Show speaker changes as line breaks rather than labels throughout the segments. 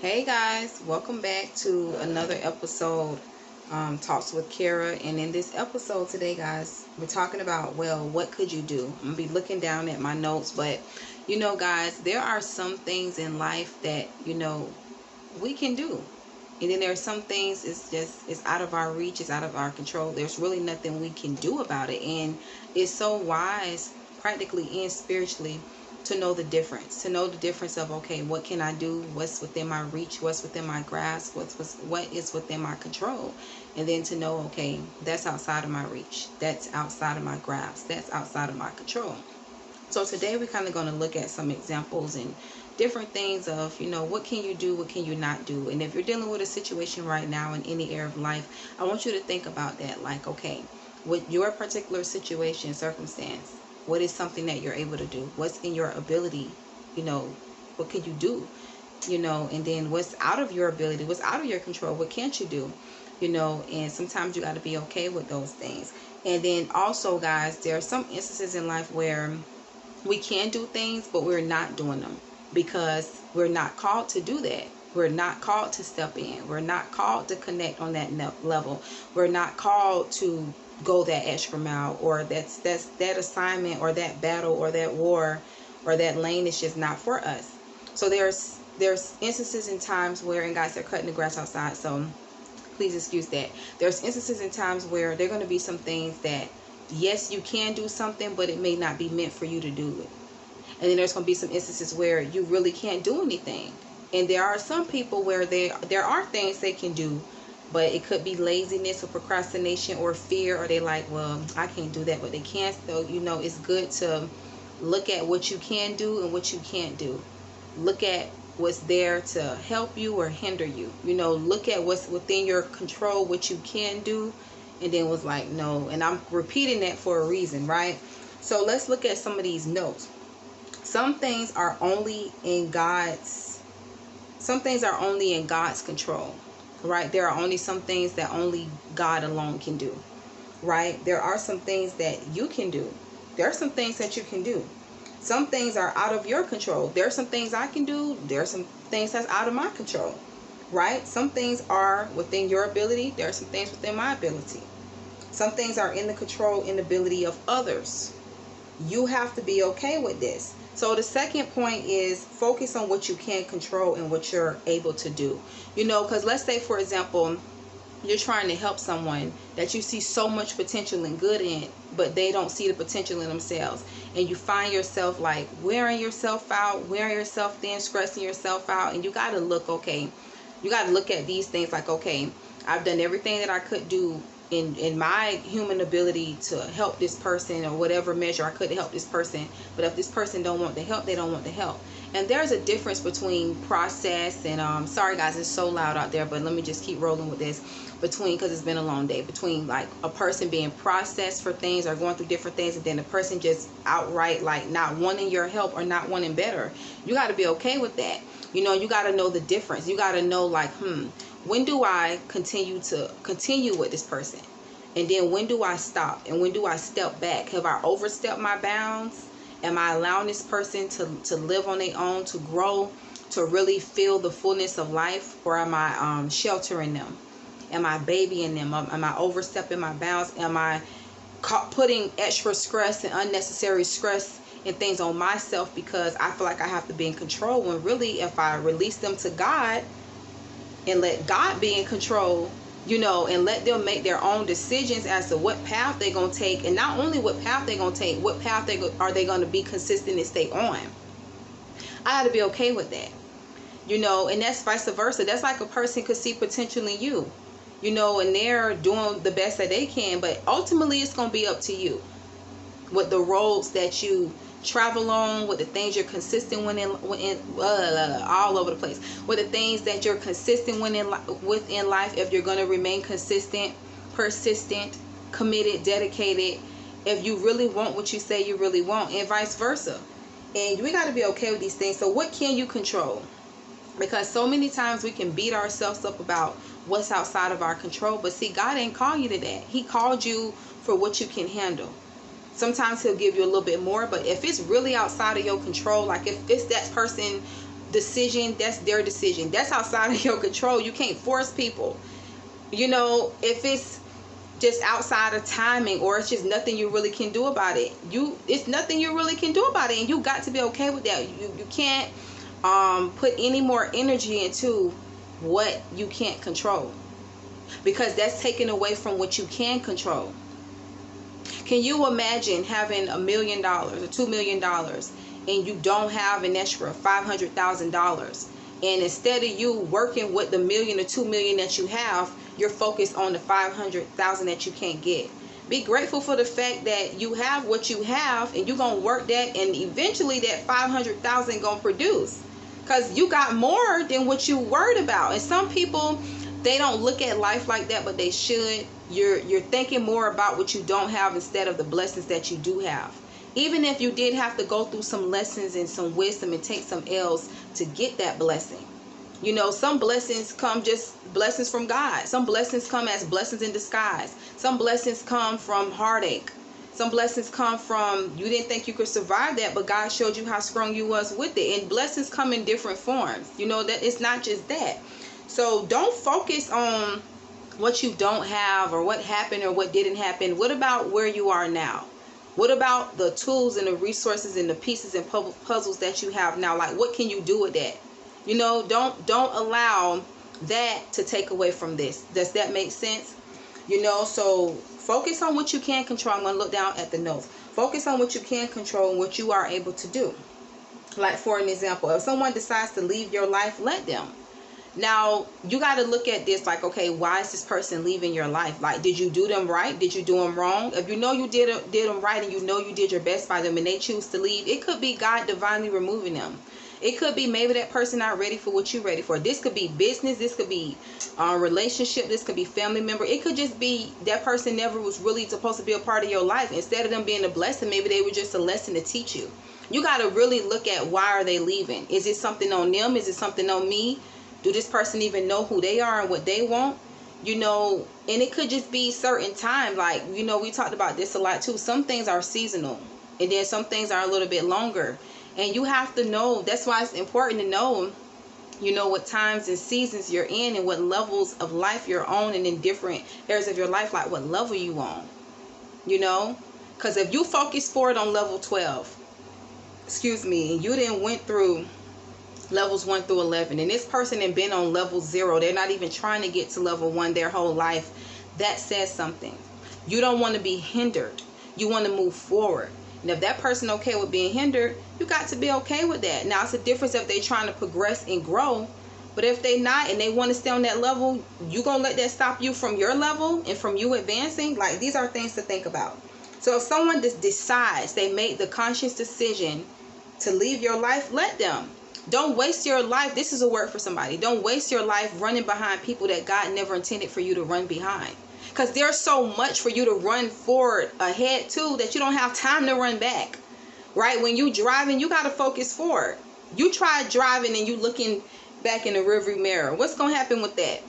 Hey guys, welcome back to another episode, Talks with Kara. And in this episode today, guys, we're talking about, well, what could you do? I'm gonna be looking down at my notes, but guys, there are some things in life that we can do, and then there are some things it's out of our reach, it's out of our control. There's really nothing we can do about it, and it's so wise, practically and spiritually, to know the difference of, okay, what can I do, what's within my reach, what's within my grasp, what is within my control, and then to know, okay, that's outside of my reach, that's outside of my grasp, that's outside of my control. So today we're kind of going to look at some examples and different things of, what can you do, what can you not do. And if you're dealing with a situation right now in any area of life, I want you to think about that. Like, okay, with your particular situation, circumstance, what is something that you're able to do? What's in your ability? What can you do? And then what's out of your ability? What's out of your control? What can't you do? And sometimes you got to be okay with those things. And then also, guys, there are some instances in life where we can do things, but we're not doing them because we're not called to do that. We're not called to step in. We're not called to connect on that level. We're not called to go that extra mile, or that assignment or that battle or that war or that lane is just not for us. So there's instances and times where, and guys, they're cutting the grass outside, so please excuse that. There's instances and times where there are going to be some things that, yes, you can do something, but it may not be meant for you to do it. And then there's going to be some instances where you really can't do anything. And there are some people where there are things they can do, but it could be laziness or procrastination or fear, or they like, well, I can't do that, but they can. So, it's good to look at what you can do and what you can't do. Look at what's there to help you or hinder you. Look at what's within your control, what you can do, and then was like, no. And I'm repeating that for a reason, right? So let's look at some of these notes. Some things are only in God's control, right? There are only some things that only God alone can do, right? There are some things that you can do. There are some things that you can do. Some things are out of your control. There are some things I can do. There are some things that's out of my control, right? Some things are within your ability. There are some things within my ability. Some things are in the control and ability of others. You have to be okay with this. So the second point is focus on what you can control and what you're able to do. Because let's say, for example, you're trying to help someone that you see so much potential and good in, but they don't see the potential in themselves. And you find yourself like wearing yourself out, stressing yourself out. And you got to look, okay, you got to look at these things like, okay, I've done everything that I could do in my human ability to help this person, or whatever measure I could to help this person. But if this person don't want the help, they don't want the help. And there's a difference between process and sorry guys, it's so loud out there, but let me just keep rolling with this. Because it's been a long day, between like a person being processed for things or going through different things, and then a person just outright like not wanting your help or not wanting better. You got to be okay with that. You got to know the difference. You got to know, like, when do I continue with this person? And then when do I stop? And when do I step back? Have I overstepped my bounds? Am I allowing this person to live on their own, to grow, to really feel the fullness of life? Or am I sheltering them? Am I babying them? Am I overstepping my bounds? Am I putting extra stress and unnecessary stress and things on myself because I feel like I have to be in control, when really if I release them to God and let God be in control, and let them make their own decisions as to what path they're going to take. And not only what path they're going to take, what path are they going to be consistent and stay on. I had to be okay with that. And that's vice versa. That's like a person could see potential in you, and they're doing the best that they can. But ultimately, it's going to be up to you with the roads that you travel on, with the things you're consistent all over the place, with the things that you're consistent with in life. If you're going to remain consistent, persistent, committed, dedicated, if you really want what you say you really want, and vice versa. And we got to be okay with these things. So what can you control? Because so many times we can beat ourselves up about what's outside of our control. But see, God ain't called you to that. He called you for what you can handle. Sometimes he'll give you a little bit more, but if it's really outside of your control, like if it's that person decision, that's their decision. That's outside of your control. You can't force people. You know, if it's just outside of timing, or it's just nothing you really can do about it, it's nothing you really can do about it, and you got to be okay with that. You can't put any more energy into what you can't control, because that's taken away from what you can control. Can you imagine having $1 million or $2 million and you don't have an extra $500,000, and instead of you working with the $1 million or $2 million that you have, you're focused on the $500,000 that you can't get? Be grateful for the fact that you have what you have, and you're gonna work that, and eventually that $500,000 gonna produce, because you got more than what you worried about. And some people, they don't look at life like that, but they should. You're thinking more about what you don't have instead of the blessings that you do have. Even if you did have to go through some lessons and some wisdom and take some L's to get that blessing. You know, some blessings come just blessings from God. Some blessings come as blessings in disguise. Some blessings come from heartache. Some blessings come from, you didn't think you could survive that, but God showed you how strong you was with it. And blessings come in different forms. You know, that it's not just that. So don't focus on what you don't have or what happened or what didn't happen. What about where you are now? What about the tools and the resources and the pieces and puzzles that you have now? Like, what can you do with that? You know, don't allow that to take away from this. Does that make sense? You know, so focus on what you can control. I'm going to look down at the notes. Focus on what you can control and what you are able to do. Like, for an example, if someone decides to leave your life, let them. Now, you got to look at this like, okay, why is this person leaving your life? Like, did you do them right? Did you do them wrong? If you know you did them right, and you know you did your best by them, and they choose to leave, it could be God divinely removing them. It could be maybe that person not ready for what you're ready for. This could be business. This could be relationship. This could be family member. It could just be that person never was really supposed to be a part of your life. Instead of them being a blessing, maybe they were just a lesson to teach you. You got to really look at, why are they leaving? Is it something on them? Is it something on me? Do this person even know who they are and what they want? You know, and it could just be certain times. Like, you know, we talked about this a lot too. Some things are seasonal, and then some things are a little bit longer. And you have to know. That's why it's important to know, you know, what times and seasons you're in and what levels of life you're on, and in different areas of your life, like what level you on. You know, because if you focus forward on level 12, and you didn't went through levels 1 through 11, and this person had been on level 0, they're not even trying to get to level 1 their whole life, that says something. You don't want to be hindered. You want to move forward. And if that person okay with being hindered, you got to be okay with that. Now, it's a difference if they trying to progress and grow, but if they not and they want to stay on that level, you gonna let that stop you from your level and from you advancing? Like, these are things to think about. So if someone just decides, they made the conscious decision to leave your life, let them. Don't waste your life. This is a word for somebody. Don't waste your life running behind people that God never intended for you to run behind. Because there's so much for you to run forward ahead to that you don't have time to run back. Right? When you driving, you got to focus forward. You try driving and you looking back in the rearview mirror. What's going to happen with that?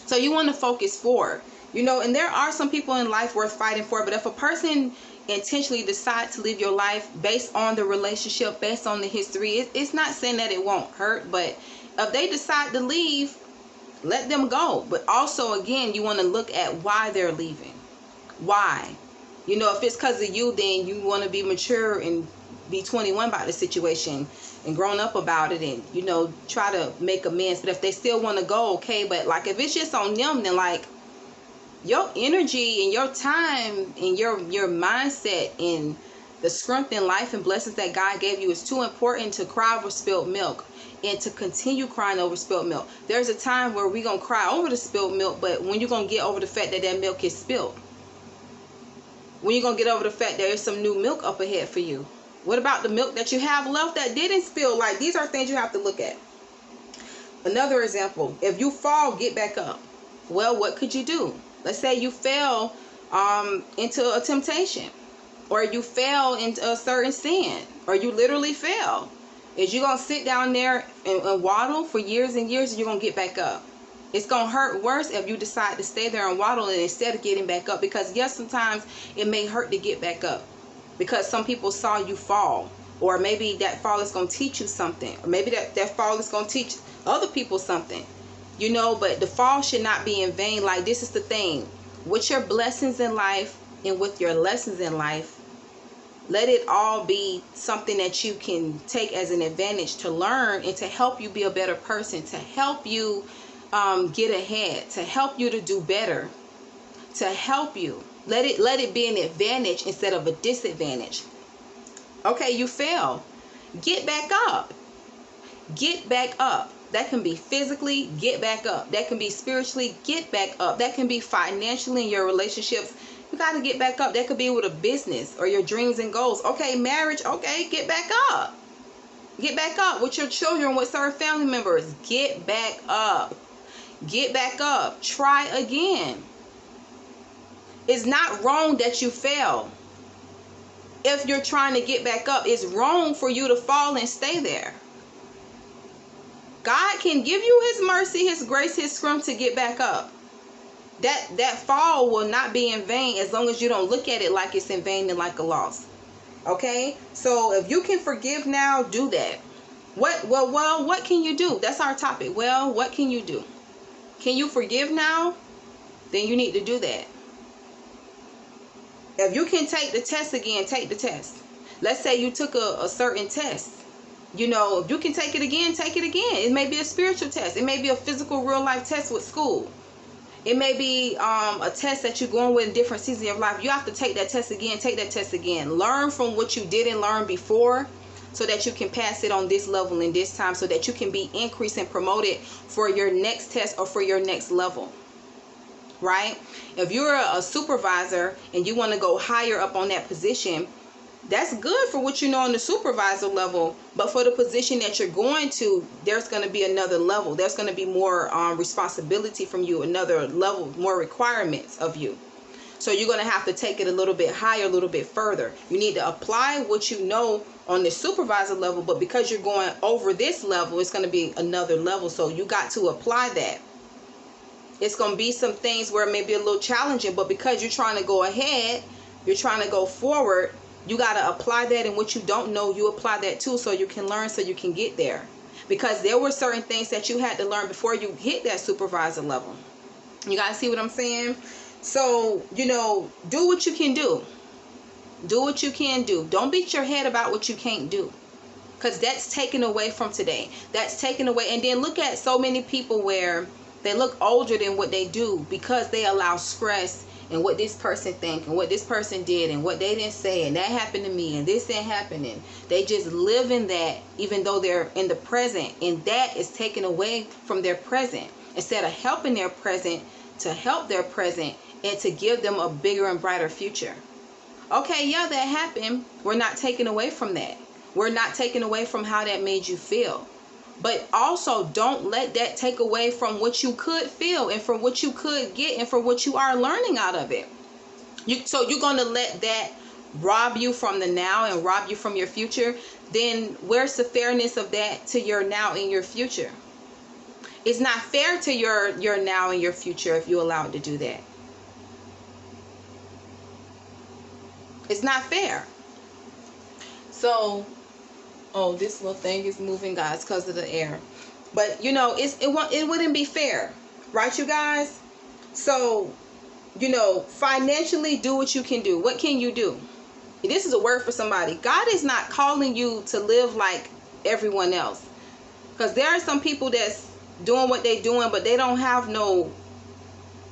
So you want to focus forward. You know, and there are some people in life worth fighting for. But if a person intentionally decide to leave your life based on the relationship, based on the history, it's not saying that it won't hurt, but if they decide to leave, let them go. But also, again, you want to look at why they're leaving. Why? You know, if it's because of you, then you want to be mature and be 21 about the situation and grown up about it, and, you know, try to make amends. But if they still want to go, okay. But like, if it's just on them, then like, your energy and your time and your mindset and the strength in life and blessings that God gave you is too important to cry over spilled milk and to continue crying over spilled milk. There's a time where we're going to cry over the spilled milk, but when you're going to get over the fact that that milk is spilled? When you're going to get over the fact that there's some new milk up ahead for you? What about the milk that you have left that didn't spill? Like, these are things you have to look at. Another example, if you fall, get back up. Well, what could you do? Let's say you fell into a temptation, or you fell into a certain sin, or you literally fell. Is you going to sit down there and waddle for years and years, and you're going to get back up? It's going to hurt worse if you decide to stay there and waddle instead of getting back up. Because yes, sometimes it may hurt to get back up, because some people saw you fall. Or maybe that fall is going to teach you something. Or maybe that fall is going to teach other people something. You know, but the fall should not be in vain. Like, this is the thing. With your blessings in life and with your lessons in life, let it all be something that you can take as an advantage to learn and to help you be a better person, to help you get ahead, to help you to do better, to help you. Let it be an advantage instead of a disadvantage. Okay, you fail. Get back up. Get back up. That can be physically, get back up. That can be spiritually, get back up. That can be financially in your relationships. You got to get back up. That could be with a business or your dreams and goals. Okay, marriage. Okay, get back up. Get back up with your children, with certain family members. Get back up. Get back up. Try again. It's not wrong that you fail. If you're trying to get back up, it's wrong for you to fall and stay there. God can give you his mercy, his grace, his strength to get back up. That fall will not be in vain as long as you don't look at it like it's in vain and like a loss. Okay? So if you can forgive now, do that. What can you do? That's our topic. Well, what can you do? Can you forgive now? Then you need to do that. If you can take the test again, take the test. Let's say you took a certain test. You know, if you can take it again, take it again. It may be a spiritual test. It may be a physical, real life test with school. It may be a test that you're going with in different seasons of your life. You have to take that test again, take that test again. Learn from what you didn't learn before so that you can pass it on this level in this time, so that you can be increased and promoted for your next test or for your next level. Right? If you're a supervisor and you want to go higher up on that position, that's good for what you know on the supervisor level, but for the position that you're going to, there's going to be another level. There's going to be more responsibility from you, another level, more requirements of you. So you're going to have to take it a little bit higher, a little bit further. You need to apply what you know on the supervisor level, but because you're going over this level, it's going to be another level. So you got to apply that. It's going to be some things where it may be a little challenging, but because you're trying to go ahead, you're trying to go forward, you got to apply that, and what you don't know, you apply that too, so you can learn, so you can get there. Because there were certain things that you had to learn before you hit that supervisor level. You guys see what I'm saying? So, you know, do what you can do. Do what you can do. Don't beat your head about what you can't do. Because that's taken away from today. That's taken away. And then look at so many people where they look older than what they do because they allow stress and what this person think and what this person did and what they didn't say and that happened to me and this ain't happening. They just live in that even though they're in the present, and that is taken away from their present. Instead of helping their present, to help their present and to give them a bigger and brighter future. Okay, yeah, that happened. We're not taking away from that. We're not taking away from how that made you feel. But also, don't let that take away from what you could feel and from what you could get and from what you are learning out of it. So you're going to let that rob you from the now and rob you from your future? Then where's the fairness of that to your now and your future? It's not fair to your now and your future if you allow it to do that. It's not fair. So... oh, this little thing is moving, guys, because of the air. But, you know, it wouldn't be fair. Right, you guys? So, you know, financially, do what you can do. What can you do? This is a word for somebody. God is not calling you to live like everyone else. Because there are some people that's doing what they're doing, but they don't have no...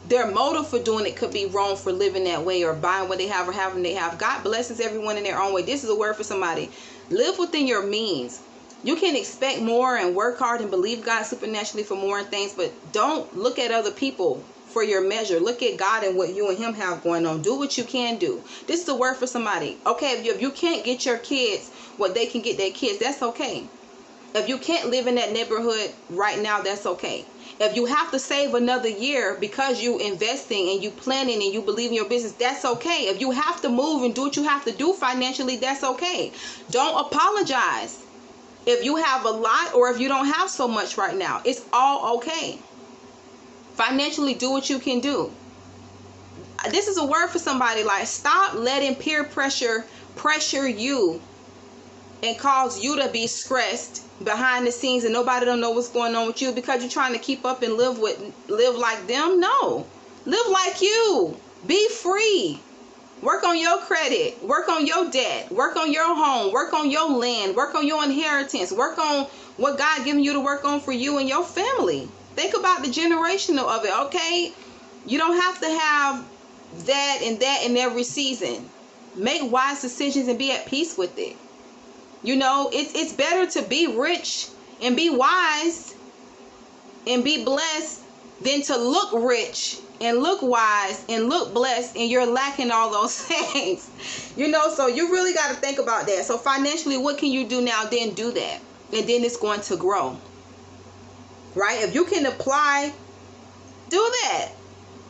their motive for doing it could be wrong, for living that way or buying what they have or having they have. God blesses everyone in their own way. This is a word for somebody. Live within your means. You can expect more and work hard and believe God supernaturally for more and things, but don't look at other people for your measure. Look at God and what you and him have going on. Do what you can do. This is a word for somebody. Okay, if you can't get your kids what they can get their kids, that's okay. If you can't live in that neighborhood right now, that's okay. If you have to save another year because you investing and you planning and you believe in your business, that's okay. If you have to move and do what you have to do financially, that's okay. Don't apologize. If you have a lot or if you don't have so much right now, it's all okay. Financially, do what you can do. This is a word for somebody. Like, stop letting peer pressure you and cause you to be stressed behind the scenes and nobody don't know what's going on with you because you're trying to keep up and live like them. No, live like you. Be free. Work on your credit, work on your debt, work on your home, work on your land, work on your inheritance, work on what God given you to work on for you and your family. Think about the generational of it, okay? You don't have to have that in every season. Make wise decisions and be at peace with it. You know, it's better to be rich and be wise and be blessed than to look rich and look wise and look blessed and you're lacking all those things. You know, so you really got to think about that. So financially, what can you do now? Then do that. And then it's going to grow. Right? If you can apply, do that.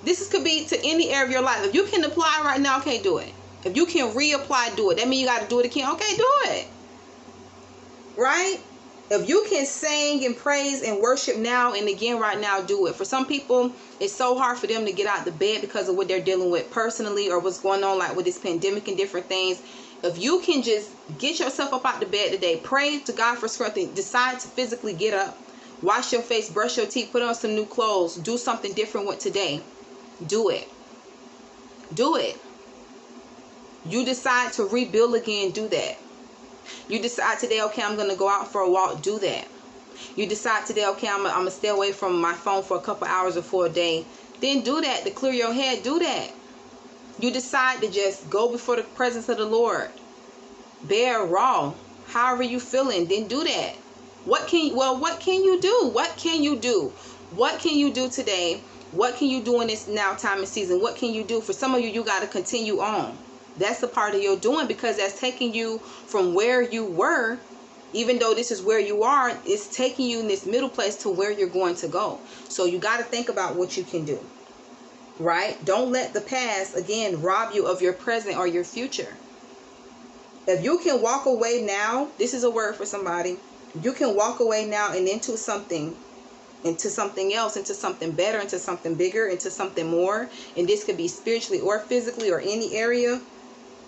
This could be to any area of your life. If you can apply right now, okay, do it. If you can reapply, do it. That means you got to do it again. Okay, do it. Right? If you can sing and praise and worship now and again right now, do it. For some people, it's so hard for them to get out the bed because of what they're dealing with personally or what's going on like with this pandemic and different things. If you can just get yourself up out the bed today, pray to God for strength, and decide to physically get up, wash your face, brush your teeth, put on some new clothes, do something different with today, do it. Do it. You decide to rebuild again, do that. You decide today, okay, I'm going to go out for a walk, do that. You decide today, okay, I'm going to stay away from my phone for a couple hours or for a day. Then do that. To clear your head, do that. You decide to just go before the presence of the Lord. Bare, raw, however you feeling, then do that. What can you do? What can you do? What can you do today? What can you do in this now time and season? What can you do? For some of you, you got to continue on. That's the part of your doing, because that's taking you from where you were. Even though this is where you are, it's taking you in this middle place to where you're going to go. So you got to think about what you can do, right? Don't let the past, again, rob you of your present or your future. If you can walk away now, this is a word for somebody. You can walk away now and into something else, into something better, into something bigger, into something more. And this could be spiritually or physically or any area.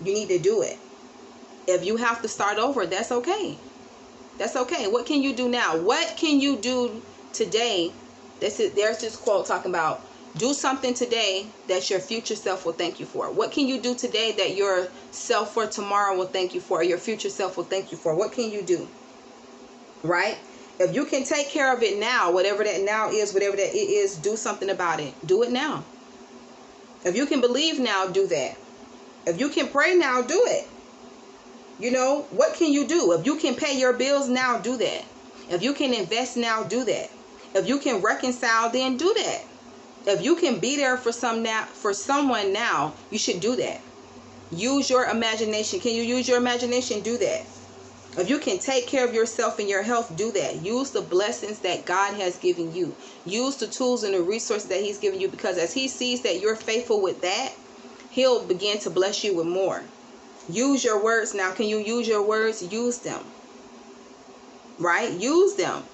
You need to do it. If you have to start over, that's okay. That's okay. What can you do now? What can you do today? There's this quote talking about, do something today that your future self will thank you for. What can you do today that your self for tomorrow will thank you for, or your future self will thank you for? What can you do? Right? If you can take care of it now, whatever that now is, whatever that it is, do something about it. Do it now. If you can believe now, do that. If you can pray now, do it. You know, what can you do? If you can pay your bills now, do that. If you can invest now, do that. If you can reconcile, then do that. If you can be there for someone now, you should do that. Use your imagination. Can you use your imagination? Do that. If you can take care of yourself and your health, do that. Use the blessings that God has given you. Use the tools and the resources that He's given you, because as He sees that you're faithful with that, He'll begin to bless you with more. Use your words now. Can you use your words? Use them. Right? Use them.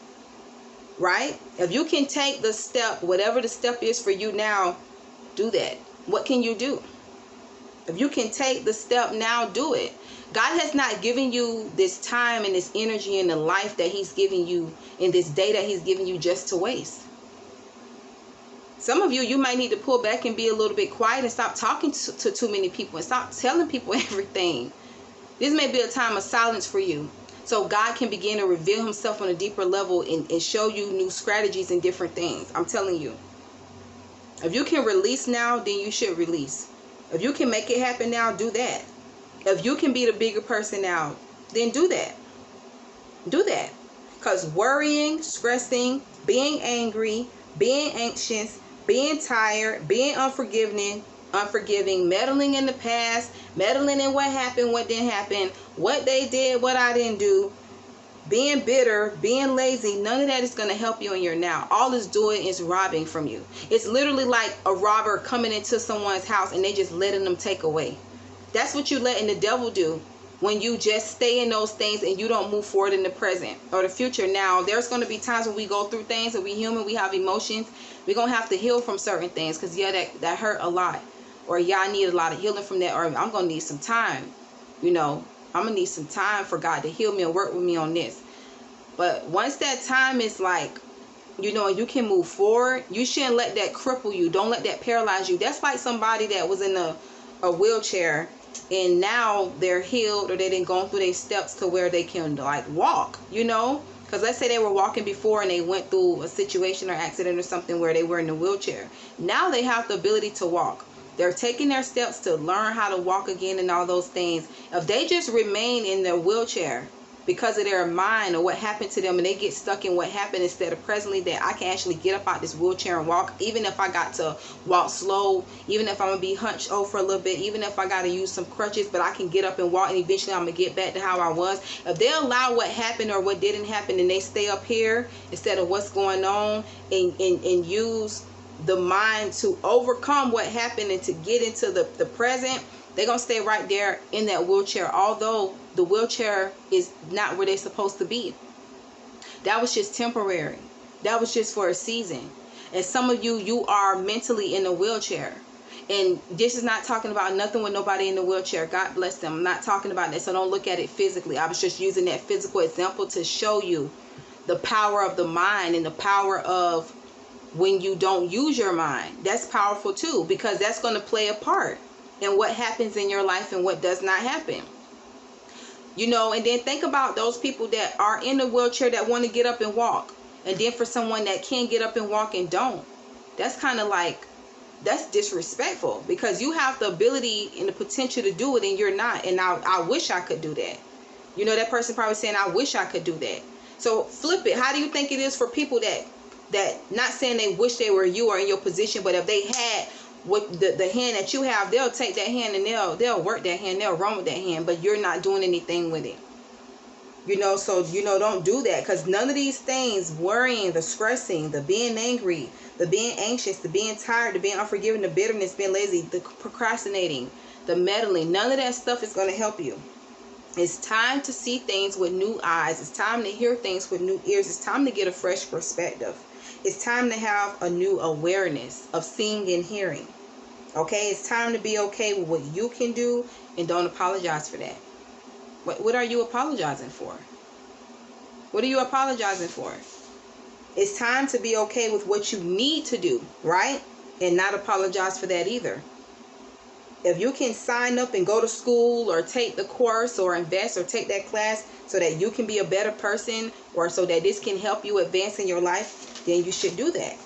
Right? If you can take the step, whatever the step is for you now, do that. What can you do? If you can take the step now, do it. God has not given you this time and this energy and the life that He's giving you, in this day that He's giving you, just to waste. Some of you might need to pull back and be a little bit quiet and stop talking to too many people and stop telling people everything. This may be a time of silence for you, so God can begin to reveal Himself on a deeper level and show you new strategies and different things. I'm telling you. If you can release now, then you should release. If you can make it happen now, do that. If you can be the bigger person now, then do that. Do that. Because worrying, stressing, being angry, being anxious, being tired, being unforgiving, meddling in the past, meddling in what happened, what didn't happen, what they did, what I didn't do, being bitter, being lazy, none of that is going to help you in your now. All it's doing is robbing from you. It's literally like a robber coming into someone's house and they just letting them take away. That's what you letting the devil do when you just stay in those things and you don't move forward in the present or the future. Now, there's going to be times when we go through things and we're human, we have emotions. We're going to have to heal from certain things because, yeah, that hurt a lot. Or, yeah, I need a lot of healing from that. Or I'm going to need some time. You know, I'm going to need some time for God to heal me and work with me on this. But once that time is like, you know, you can move forward, you shouldn't let that cripple you. Don't let that paralyze you. That's like somebody that was in a wheelchair and now they're healed, or they didn't go through their steps to where they can like walk, you know. Because let's say they were walking before and they went through a situation or accident or something where they were in a wheelchair. Now they have the ability to walk. They're taking their steps to learn how to walk again and all those things. If they just remain in their wheelchair because of their mind or what happened to them, and they get stuck in what happened, instead of presently that I can actually get up out this wheelchair and walk, even if I got to walk slow, even if I'm going to be hunched over a little bit, even if I got to use some crutches, but I can get up and walk, and eventually I'm going to get back to how I was. If they allow what happened or what didn't happen and they stay up here instead of what's going on, and use the mind to overcome what happened and to get into the present, they're going to stay right there in that wheelchair, although the wheelchair is not where they're supposed to be. That was just temporary. That was just for a season. And some of you are mentally in a wheelchair. And this is not talking about nothing with nobody in the wheelchair. God bless them. I'm not talking about that, so don't look at it physically. I was just using that physical example to show you the power of the mind and the power of when you don't use your mind. That's powerful too, because that's going to play a part in what happens in your life and what does not happen. You know, and then think about those people that are in a wheelchair that want to get up and walk. And then for someone that can get up and walk and don't. That's kind of like, that's disrespectful, because you have the ability and the potential to do it and you're not. And I wish I could do that. You know, that person probably saying, I wish I could do that. So flip it. How do you think it is for people that not saying they wish they were you or in your position, but if they had what the hand that you have, they'll take that hand and they'll work that hand, they'll run with that hand, but you're not doing anything with it. You know, so, you know, don't do that, because none of these things, worrying, the stressing, the being angry, the being anxious, the being tired, the being unforgiving, the bitterness, being lazy, the procrastinating, the meddling, none of that stuff is going to help you. It's time to see things with new eyes. It's time to hear things with new ears. It's time to get a fresh perspective. It's time to have a new awareness of seeing and hearing. Okay, it's time to be okay with what you can do and don't apologize for that. What are you apologizing for? What are you apologizing for? It's time to be okay with what you need to do, right? And not apologize for that either. If you can sign up and go to school or take the course or invest or take that class so that you can be a better person, or so that this can help you advance in your life, then you should do that.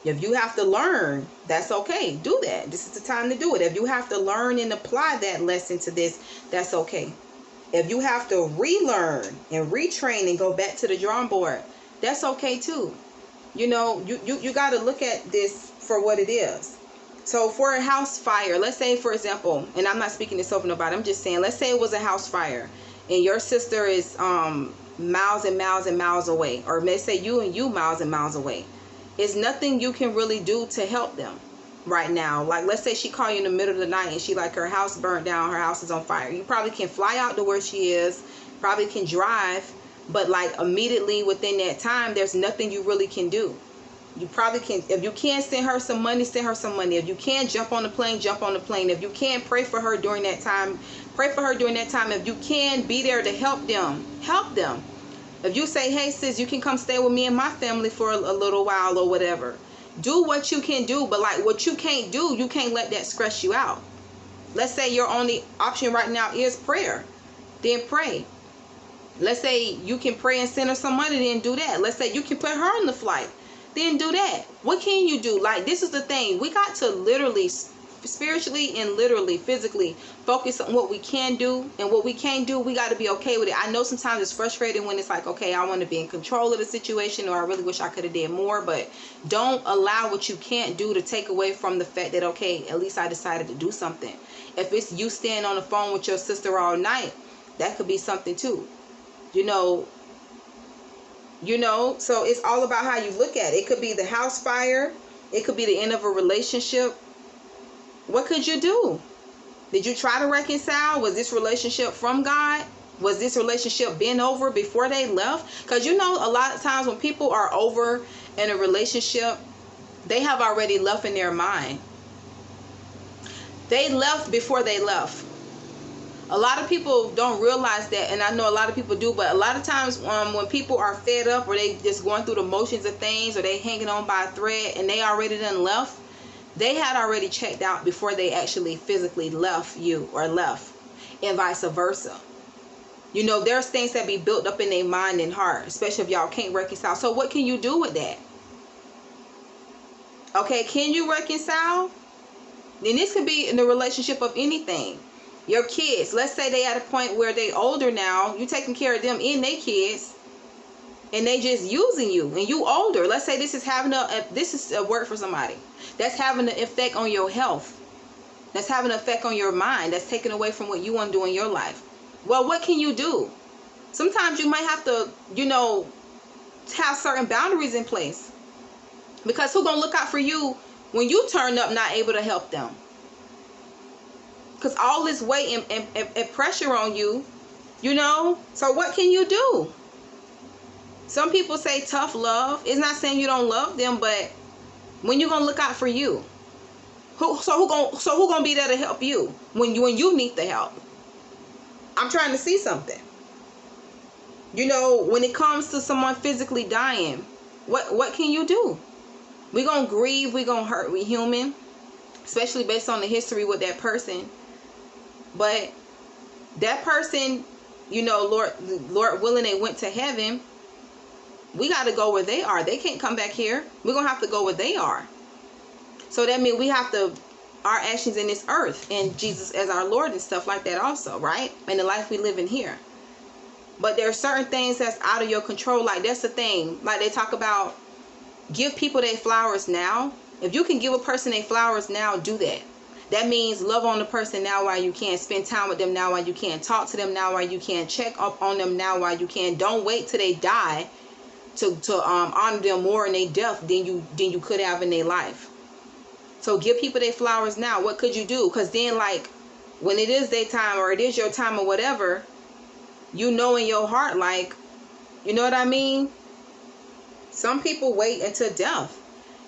If you have to learn, that's okay. Do that. This is the time to do it. If you have to learn and apply that lesson to this, that's okay. If you have to relearn and retrain and go back to the drawing board, that's okay too. You know, you got to look at this for what it is. So for a house fire, let's say, for example, and I'm not speaking this over nobody, I'm just saying, let's say it was a house fire and your sister is miles and miles and miles away, or let's say you miles and miles away. It's nothing you can really do to help them right now. Like, let's say she called you in the middle of the night and she like, her house burnt down, her house is on fire. You probably can fly out to where she is, probably can drive, but like immediately within that time, there's nothing you really can do. You probably can, if you can send her some money, send her some money. If you can jump on the plane, jump on the plane. If you can pray for her during that time, pray for her during that time. If you can be there to help them, help them. If you say, hey sis, you can come stay with me and my family for a little while or whatever. Do what you can do, but like what you can't do, you can't let that stress you out. Let's say your only option right now is prayer. Then pray. Let's say you can pray and send her some money, then do that. Let's say you can put her on the flight, then do that. What can you do? Like, this is the thing. We got to literally, spiritually and literally, physically focus on what we can do, and what we can't do, we got to be okay with it. I know sometimes it's frustrating when it's like, okay, I want to be in control of the situation, or I really wish I could have did more, but don't allow what you can't do to take away from the fact that, okay, at least I decided to do something. If it's you staying on the phone with your sister all night, that could be something too. You know, so it's all about how you look at it. It could be the house fire. It could be the end of a relationship. What could you do? Did you try to reconcile? Was this relationship from God? Was this relationship been over before they left? Because you know, a lot of times when people are over in a relationship, they have already left in their mind. They left before they left. A lot of people don't realize that, and I know a lot of people do, but a lot of times when people are fed up or they just going through the motions of things, or they hanging on by a thread and they already done left, they had already checked out before they actually physically left you or left, and vice versa. You know, there's things that be built up in their mind and heart, especially if y'all can't reconcile. So what can you do with that? Okay, can you reconcile? Then this could be in the relationship of anything. Your kids, let's say they at a point where they older now, you taking care of them and they kids, and they just using you, and you older. Let's say this is having this is a word for somebody. That's having an effect on your health. That's having an effect on your mind. That's taking away from what you want to do in your life. Well, what can you do? Sometimes you might have to, you know, have certain boundaries in place. Because who's going to look out for you when you turn up not able to help them? Because all this weight and pressure on you, you know. So what can you do? Some people say tough love. It's not saying you don't love them, but when you going to look out for you? Who gonna be there to help you when you need the help? I'm trying to see something. You know, when it comes to someone physically dying, what can you do? We gonna grieve, we gonna hurt, we human, especially based on the history with that person. But that person, you know, Lord willing, they went to heaven. We got to go where they are. They can't come back here. We're gonna have to go where they are. So that means we have to, our actions in this earth, and Jesus as our Lord and stuff like that also, right? And the life we live in here. But there are certain things that's out of your control. Like, that's the thing. Like they talk about, give people their flowers now. If you can give a person their flowers now, do that. That means love on the person now while you can. Spend time with them now while you can. Talk to them now while you can. Check up on them now while you can. Don't wait till they die to honor them more in their death than you could have in their life. So give people their flowers now. What could you do? Because then, like, when it is their time or it is your time or whatever, you know in your heart, like, you know what I mean? Some people wait until death.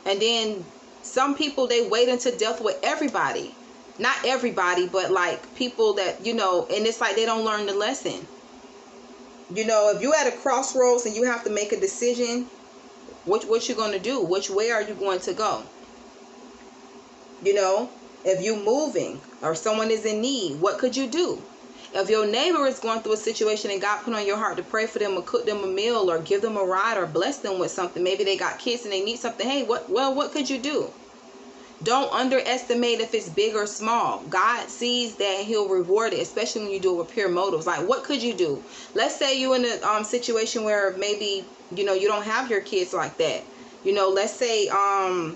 And then some people, they wait until death with everybody. Not everybody, but like people that, you know, and it's like they don't learn the lesson. You know, if you at a crossroads and you have to make a decision, what you going to do? Which way are you going to go? You know, if you moving or someone is in need, what could you do? If your neighbor is going through a situation and God put on your heart to pray for them or cook them a meal or give them a ride or bless them with something, maybe they got kids and they need something. Hey, what could you do? Don't underestimate if it's big or small. God sees that, he'll reward it, especially when you do it with pure motives. Like, what could you do? Let's say you in a situation where maybe, you know, you don't have your kids like that. You know, let's say, how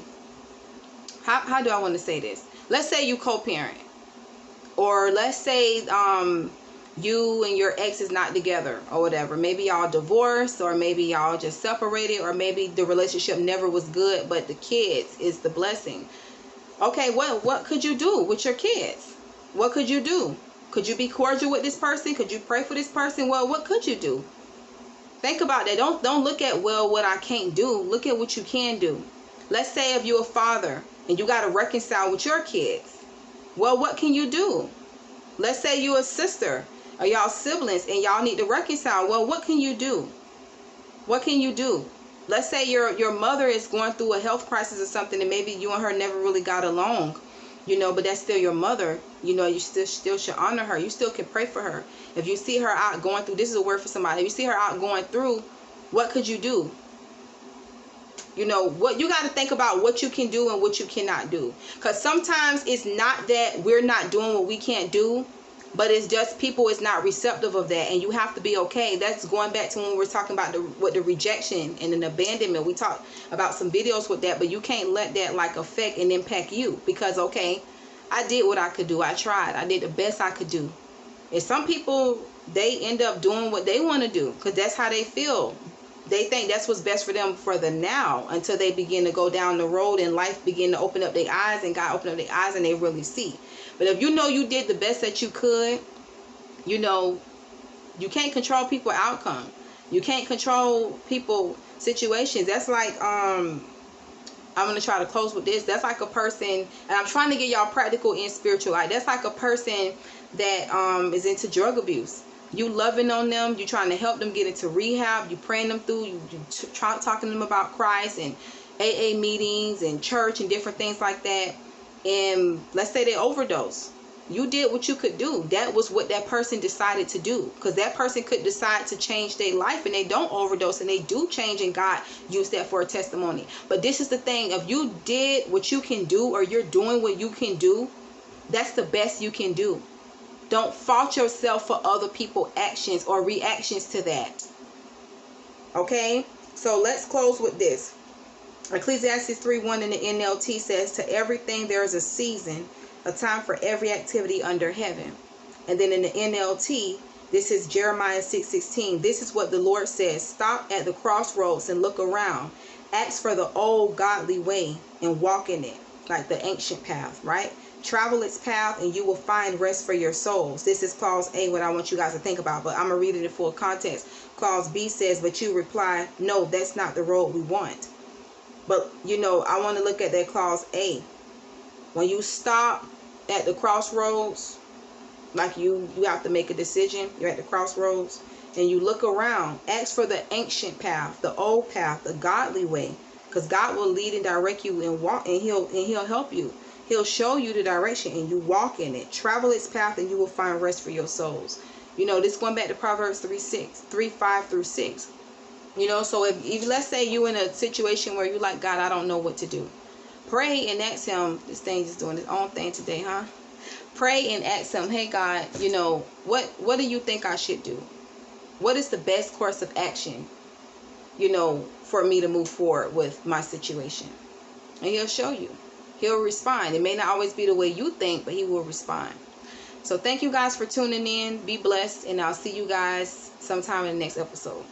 do I want to say this? Let's say you co-parent. Or let's say you and your ex is not together or whatever. Maybe y'all divorced, or maybe y'all just separated, or maybe the relationship never was good, but the kids is the blessing. Okay, what could you do with your kids? What could you do? Could you be cordial with this person? Could you pray for this person? Well, what could you do? Think about that. Don't look at, well, what I can't do. Look at what you can do. Let's say if you're a father and you got to reconcile with your kids. Well, what can you do? Let's say you're a sister or y'all siblings and y'all need to reconcile. Well, what can you do? What can you do? Let's say your mother is going through a health crisis or something, and maybe you and her never really got along, you know, but that's still your mother. You know, you still should honor her. You still can pray for her. If you see her out going through, this is a word for somebody. If you see her out going through, what could you do? You know, what you got to think about what you can do and what you cannot do. Because sometimes it's not that we're not doing what we can't do, but it's just people is not receptive of that, and you have to be okay. That's going back to when we were talking about the rejection and an abandonment. We talked about some videos with that, but you can't let that like affect and impact you, because okay, I did what I could do. I tried. I did the best I could do. And some people, they end up doing what they want to do because that's how they feel. They think that's what's best for them for the now, until they begin to go down the road and life begin to open up their eyes, and God open up their eyes and they really see. But if you know you did the best that you could, you know, you can't control people's outcome. You can't control people situations. That's like I'm going to try to close with this. That's like a person, and I'm trying to get y'all practical and spiritual. Like, that's like a person that is into drug abuse. You loving on them. You trying to help them get into rehab. You praying them through. You talking to them about Christ and AA meetings and church and different things like that. And let's say they overdose. You did what you could do. That was what that person decided to do. Because that person could decide to change their life and they don't overdose and they do change, and God used that for a testimony. But this is the thing. If you did what you can do, or you're doing what you can do, that's the best you can do. Don't fault yourself for other people's actions or reactions to that. Okay? So let's close with this. Ecclesiastes 3:1 in the NLT says, to everything there is a season, a time for every activity under heaven. And then in the NLT, this is Jeremiah 6:16. This is what the Lord says. Stop at the crossroads and look around. Ask for the old godly way and walk in it, like the ancient path, right? Travel its path and you will find rest for your souls. This is clause A, what I want you guys to think about, but I'm going to read it in full context. Clause B says, but you reply, no, that's not the road we want. But, you know, I want to look at that clause A. When you stop at the crossroads, like you have to make a decision, you're at the crossroads, and you look around, ask for the ancient path, the old path, the godly way, because God will lead and direct you and walk, and he'll help you. He'll show you the direction and you walk in it. Travel its path and you will find rest for your souls. You know, this going back to Proverbs 3:5 through 6. You know, so if let's say you in a situation where you like, God, I don't know what to do. Pray and ask him. This thing is doing its own thing today, huh? Pray and ask him, hey, God, you know, what do you think I should do? What is the best course of action, you know, for me to move forward with my situation? And he'll show you. He'll respond. It may not always be the way you think, but he will respond. So thank you guys for tuning in. Be blessed, and I'll see you guys sometime in the next episode.